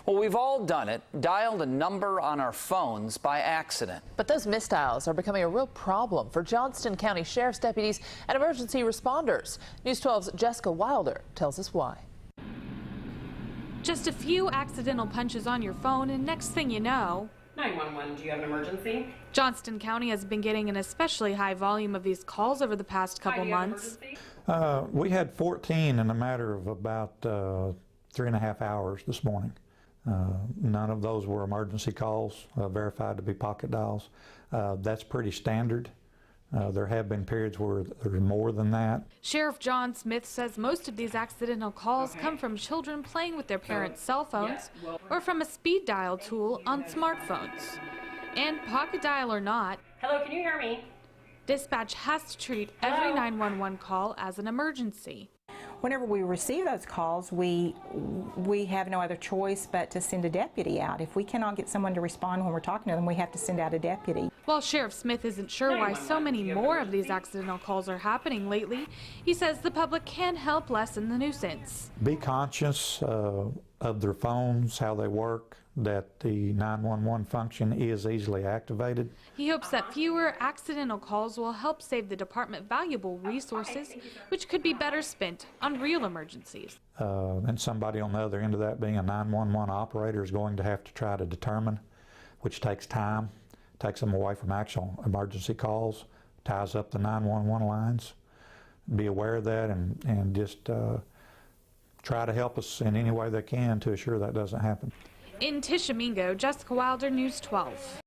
Well, we've all done it, dialed a number on our phones by accident. But those misdials are becoming a real problem for Johnston County Sheriff's deputies and emergency responders. News 12's Jessica Wilder tells us why. Just a few accidental punches on your phone, and next thing you know, 911, do you have an emergency? Johnston County has been getting an especially high volume of these calls over the past couple months. We had 14 in a matter of about 3.5 hours this morning. None of those were emergency calls, verified to be pocket dials. That's pretty standard. There have been periods where there's more than that. Sheriff John Smith says most of these accidental calls come from children playing with their parents' cell phones or from a speed dial tool on smartphones. And pocket dial or not, Hello, can you hear me? dispatch has to treat every 911 call as an emergency. Whenever we receive those calls, we have no other choice but to send a deputy out. If we cannot get someone to respond when we're talking to them, we have to send out a deputy. While Sheriff Smith isn't sure why so many more of these accidental calls are happening lately, he says the public can help lessen the nuisance. Be conscious of their phones, how they work, that the 911 function is easily activated. He hopes that fewer accidental calls will help save the department valuable resources, which could be better spent on real emergencies. And somebody on the other end of that, being a 911 operator, is going to have to try to determine, which takes time, takes them away from actual emergency calls, ties up the 911 lines. Be aware of that and just try to help us in any way they can to assure that doesn't happen. In Tishomingo, Jessica Wilder, News 12.